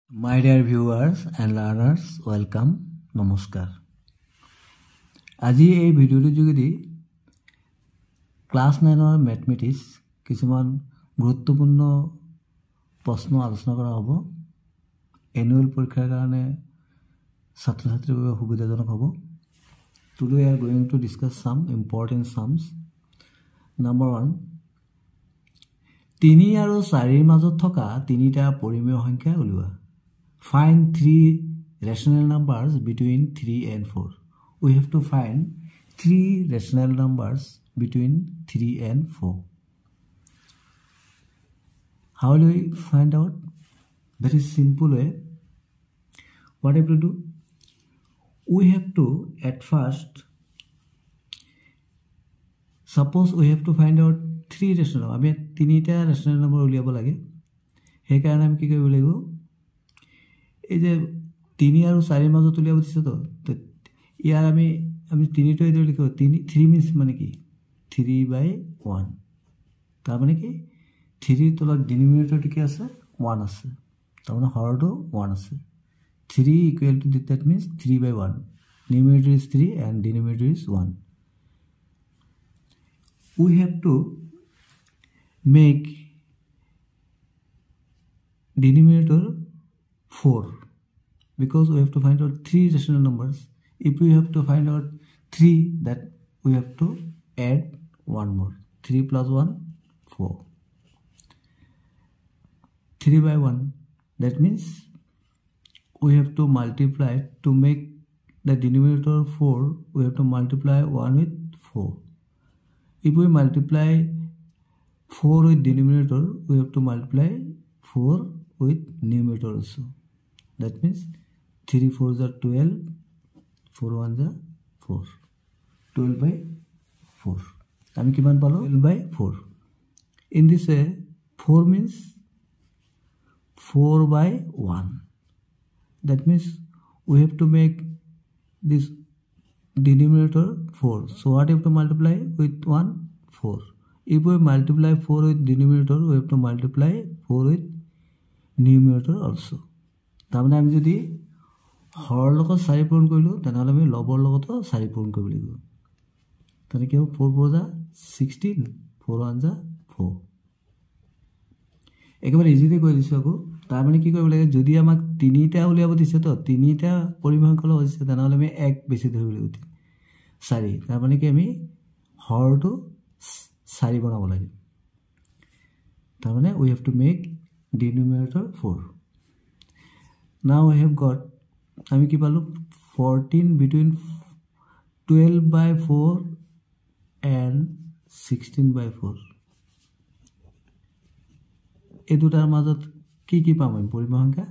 My dear viewers and learners, welcome. Namaskar. আজি এই ভিডিওটো যোগেদি ক্লাস 9 ৰ ম্যাথমেটিক্স কিছুমান গুৰুত্বপূৰ্ণ প্ৰশ্ন আলোচনা কৰা হ'ব। এনুৱেল পৰীক্ষাৰ কাৰণে ছাত্ৰ-ছাত্ৰীৰ বাবে সুবিধাজনক হ'ব। Today we are going to discuss some important sums. Number 1, 3 আৰু 4 ৰ মাজত থকা তিনিটা পৰিমেয় সংখ্যা উলিওৱা। Find 3 rational numbers between 3 and 4. We have to find 3 rational numbers between 3 and 4. How will we find out? Very simple way. What have to do? We have to at first, suppose we have to find out 3 rational number. আমি তিনিটা rational number উলিয়াব লাগে। সেই কাৰণে আমি কি কৰিব লাগিব? এই যে 3 আৰু 4 ৰ মাজত উলিয়াব দিছে তো ইয়াৰ আমি 3 টো এটো লিখো 3 means মানে কি 3/1 তাৰ মানে কি 3 ৰ তলত ডিনোমিনেটৰ কি আছে 1 আছে তাৰ মানে হৰটো 1 আছে 3 equal to that means 3/1 numerator is 3 and denominator is 1 we have to make denominator 4 because we have to find out 3 rational numbers. If we have to find out 3, that we have to add one more. 3 plus 1, 4. 3/1. That means we have to multiply to make the denominator 4. We have to multiply 1 with 4. If we multiply 4 with denominator, we have to multiply 4 with numerator also. That means 3 4s are 12, 4 1s are 4. 12/4. আমি কিমান পালো 12/4. In this way, 4 means 4/1. That means we have to make this denominator 4. So what you have to multiply with 1? 4. If we multiply 4 with denominator, we have to multiply 4 with numerator also. তাৰমানে আমি যদি হৰৰ লগত 4 পূৰণ কৰিলো তেনেহলে আমি লবৰ লগতো 4 পূৰণ কৰিব লাগিব তেনে কি হ'ব 4 4 16 4 1 4 একেবাৰে ইজিলি কৰি দিছো আকৌ তাৰমানে কি কৰিব লাগে যদি আমাক তিনিটা উলিয়াব দিছে তো তিনিটা পৰিমেয় সংখ্যা হৈছে তেনেহলে আমি এক বেছি ধৰিব লাগিব 4 তাৰমানে কি আমি হৰটো 4 বনাব লাগে তাৰমানে we have to make denominator 4. Now I have got আমি কি পালো 14 between 12/4 and 16/4 এই দুটাৰ মাজত কি পাম আমি পৰিমেয় সংখ্যা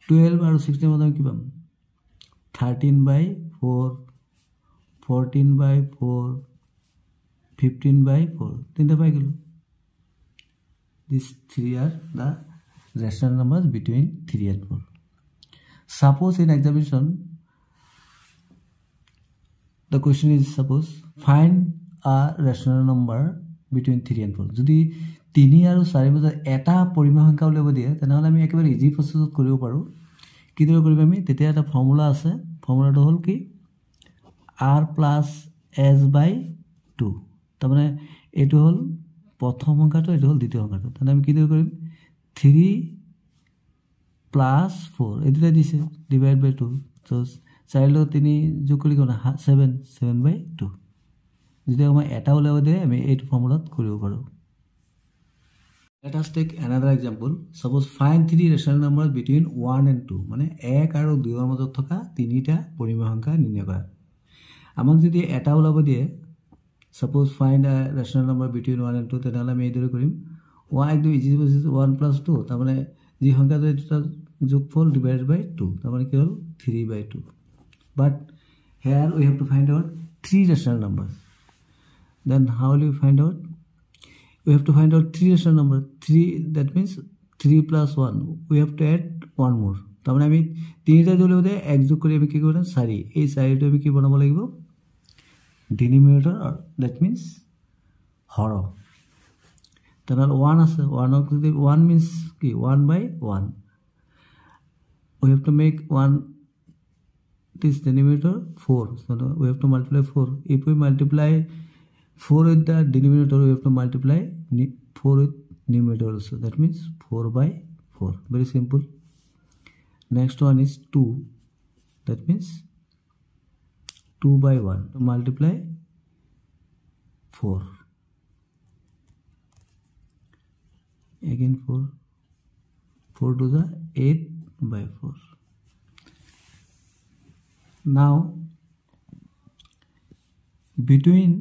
12 আৰু 16 মাজত কি পাম 13/4 14/4 15/4 তিনটা পাই গেল these three are the rational numbers between 3 and 4. Suppose in examination the question is suppose find a rational number between 3 and 4. যদি 3 আৰু 4 ৰ মাজত এটা পৰিমেয় সংখ্যা উলিয়াব দিয়ে তেনেহলে আমি একেবাৰে ইজি প্ৰসেছত কৰিব পাৰো কিদৰে কৰিব আমি তেতিয়া এটা ফৰ্মুলা আছে ফৰ্মুলাটো হ'ল কি r + s/2 তাৰমানে এটো হ'ল প্ৰথম সংখ্যাটো এটো হ'ল দ্বিতীয় সংখ্যাটো তাহলে আমি কিদৰে কৰিম 3 + 4 এদিকে দিছে ডিভাইড বাই 2 তো 4 লো 3 যোগ কৰি কোনা 7/2 যদি আমি এটা উলাব দিয়ে আমি এই ফৰ্মুলাত কৰিব পাৰো Let us take another example. Suppose find 3 rational numbers between 1 and 2 মানে 1 আৰু 2 ৰ মাজত থকা তিনিটা পৰিমেয় সংখ্যা নিৰ্ণয় কৰা আমাক যদি এটা উলাব দিয়ে suppose find a rational number between 1 and 2 তেনেহলে আমি এইদৰে কৰিম 1 একদম ইজি প্ৰসেস 1 + 2 তাৰমানে যি সংখ্যাটো এটা যোগফল ডিভাইডেড বাই 2 তাৰমানে কি হ'ল 3/2 but here we have to find out 3 rational numbers then how will you find out we have to find out 3 rational number 3 that means 3 + 1 we have to add one more তাৰমানে আমি তিনিটা যোগ লওঁতে এক যোগ কৰি আমি কি কৰিম 4 এই 4টো আমি কি বনাব লাগিব denominator or that means Har তেনেহ'লে 1 আছে 1 means কি 1 by 1 we have to make 1 this denominator 4 so we have to multiply 4 if we multiply 4 with the denominator we have to multiply 4 with numerator also that means 4 by 4 very simple next one is 2 that means 2 by 1 to multiply 4 again 4 to the 8 by 4 now between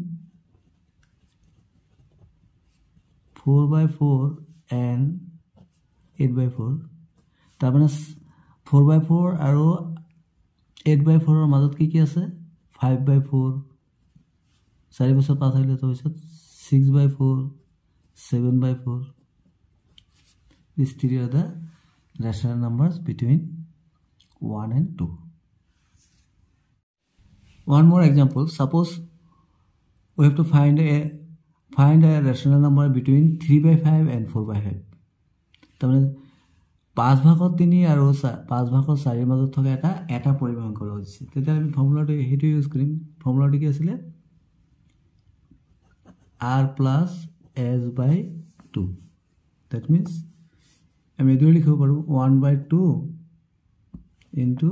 4 by 4 and 8 by 4 তাৰ মানে 4 by 4 আৰু 8 by 4 মাজত কি আছে 5 by 4 4 বছৰ পাছ হইলে তো পিছত 6 by 4 7 by 4 these three are the rational numbers between 1 and 2 one more example suppose we have to find a rational number between 3 by 5 and 4 by 5 তাৰমানে 5 ভাগত 3 আৰু 5 ভাগত 4 মাজত থকা এটা পৰিমাণ কৰা হৈছে তেতিয়া আমি ফৰ্মুলাটো হেতু ইউজ কৰিম ফৰ্মুলাটো কি আছিল r plus s by 2 that means আমি এটো লিখিব পাৰো 1 by 2 into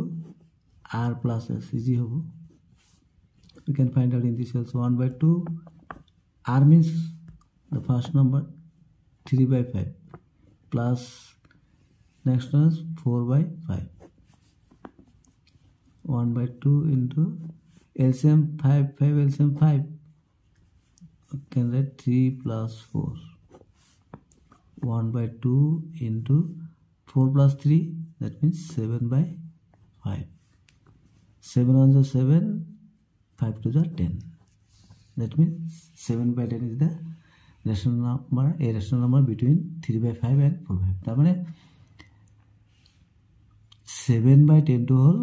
r plus s easy হ'ব we can find out in this also 1 by 2 r means the first number 3 by 5 plus next one is 4 by 5 1 by 2 into LCM 5 LCM 5 we can write 3 plus 4 1 by 2 into 4 plus 3 that means 7 by 5 7 on the 7 5 to the 10 that means 7 by 10 is the rational number a rational number between 3 by 5 and 4 by 5 তাৰ মানে 7 by 10 to হল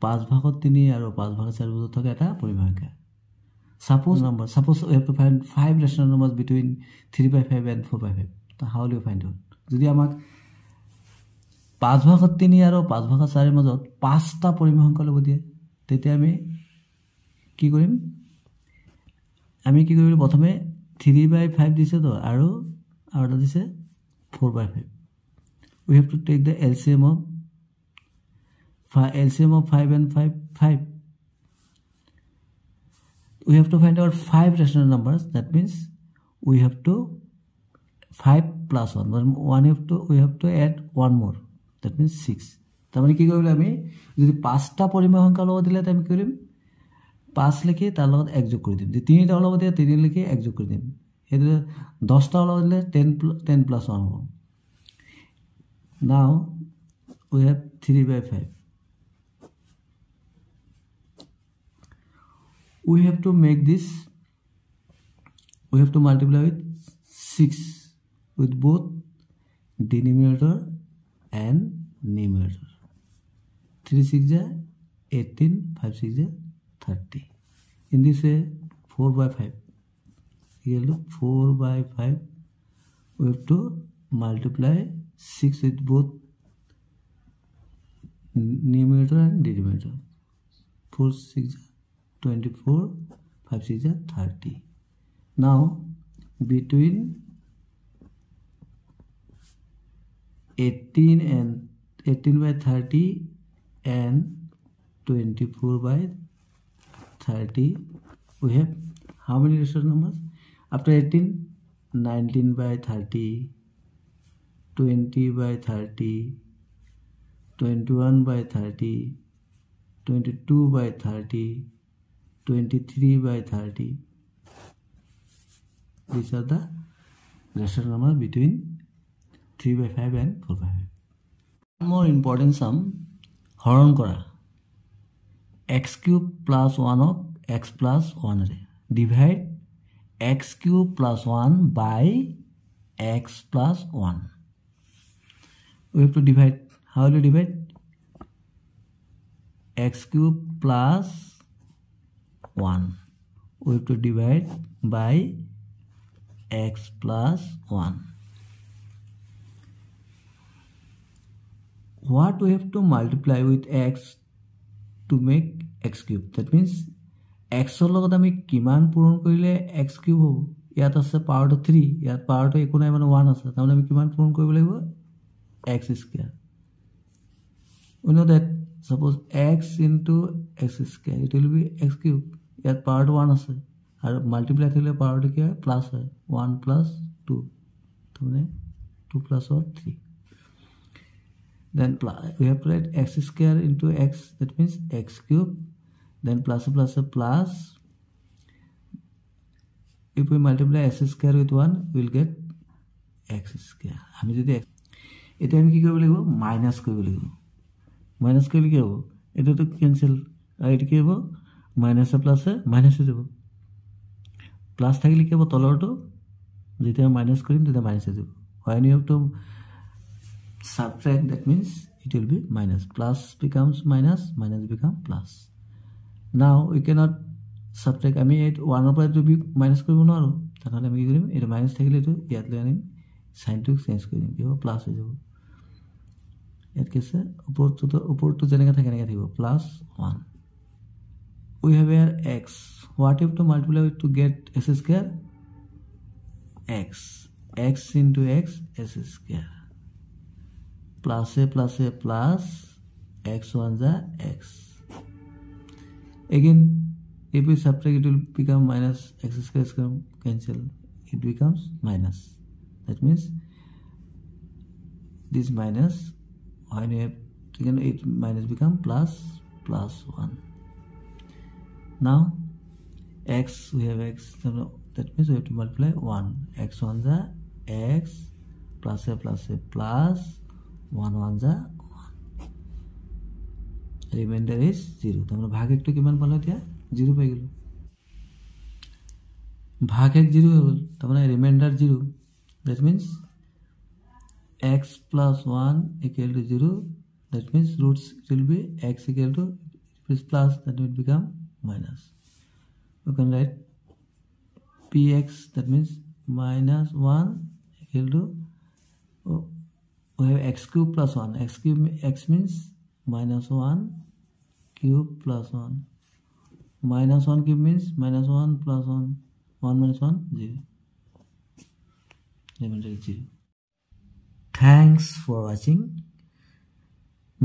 5 ভাগত 3 আৰু 5 ভাগত 4 মাজত থকা এটা পৰিমাণকা suppose we have to find 5 rational numbers between 3 by 5 and 4 by 5 so how do you find out যদি আমাক 5 ভাগত 3 আৰু 5 ভাগত 4 মাজত 5টা পৰিমাণক লব দিয়ে তেতিয়া আমি কি কৰিম প্ৰথমে 3 by 5 দিছে তো আৰু এটা দিছে 4 by 5 we have to take the LCM of 5 and 5 we have to find out 5 rational numbers that means we have to 5 plus 1 we have to add one more that means 6 তাৰ মানে কি কৰিলে আমি যদি 5টা পৰিমাণ সংখ্যা লব দিলে আমি কৰিম 5 লিখি তাৰ লগত এক যোগ কৰি দিম যদি 3টা লব দিয়ে 3 লিখি এক যোগ কৰি দিম হেতু 10টা লব দিলে 10 plus 1 হ'ব now we have 3 by 5 we have to make this we have to multiply with 6 with both denominator and numerator 3 6 is 18 5 6 is 30 in this way 4 by 5 equal to 4 by 5 we have to multiply 6 with both numerator and denominator 4 6 24 5 6 is 30 now between 18 by 30 and 24 by 30 we have how many rational numbers after 18 19 by 30 20 by 30 21 by 30 22 by 30 23 by 30 these are the rational numbers between 3 by 5 and 4 by 5 one more important sum হৰণ কৰা x cube plus 1 of x plus 1 ৰে divide x cube plus 1 by x plus 1 we have to divide how do you divide x cube plus 1 we have to divide by x plus 1. What we have to multiply with x to make x cube? That means x লগত আমি কিমান পূৰণ কৰিলে x cube হ'ব? ইয়াত আছে power to 3, ইয়াত power to একো নাই মানে 1 আছে, তাৰমানে আমি কিমান পূৰণ কৰিব লাগিব? x square. We know that suppose x into x square, it will be x cube. ইয়াত power to 1 আছে আৰু multiply থাকিলে power to কি হয়? প্লাস হয়, 1 plus 2, তাৰমানে 2 plus 3. Then we have to write x square into x, that means x cube. Then plus plus plus. If we multiply x square with 1, we will get x square. আমি যদি এটা আমি কি কৰিব লাগিব? Minus কৰিব লাগিব। মাইনাস কৰিলে কি হ'ব? এটাটো ক্যান্সেল আৰু এটা কি হ'ব? মাইনাস প্লাস মাইনাস হৈ যাব। প্লাস থাকিলে কি হ'ব? তলৰটো যেতিয়া মাইনাস কৰিম তেতিয়া মাইনাস হৈ যাব। When you have to subtract, that means it will be minus. Plus becomes minus, minus become plus. Now we cannot subtract. I mean, 1 over to be minus kori bono aro. Tanhale ami ki korim? Eta minus thakile to yat le anim sign to change korim. Ki hobo? Plus hoy jabo. Yat kese upor to jeneka thake eneka thibo plus 1. We have here x. What you have to multiply with to get s square? X. X into x, s square. Plus a plus a plus x1 is x. Again, if we subtract, it will become minus. X square is cancel. It becomes minus. That means this minus, when you have taken it, minus become plus 1. Now x, we have x. So that means we have to multiply 1. X1 is x plus a plus 1 1 is 1. Remainder is 0. তাহলে ভাগ একটু কিমান পালো এতিয়া? 0 পাই গেল। ভাগ এক 0 হৈ গল, তাহলে reminder 0. That means x plus 1 equal to 0. That means roots will be x equal to plus, that will become minus. We can write px, that means minus 1 equal to, we have x cube plus 1. X means minus 1 cube plus 1. Minus 1 cube means minus 1 plus 1. 1 minus 1, 0. Remainder is 0. Thanks for watching,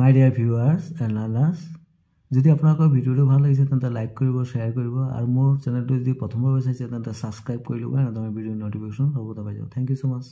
my dear viewers and learners. যদি আপোনালোকৰ ভিডিঅ'টো ভাল লাগিছে তেন্তে like কৰিব, share কৰিব আৰু মোৰ চেনেলটো যদি প্ৰথমবাৰ চাইছে তেন্তে সাবস্ক্ৰাইব কৰি ল'ব আৰু নতুন ভিডিঅ'ৰ নটিফিকেশ্যন সবতে পাই যাব। থ্যাংক ইউ সো মাচ।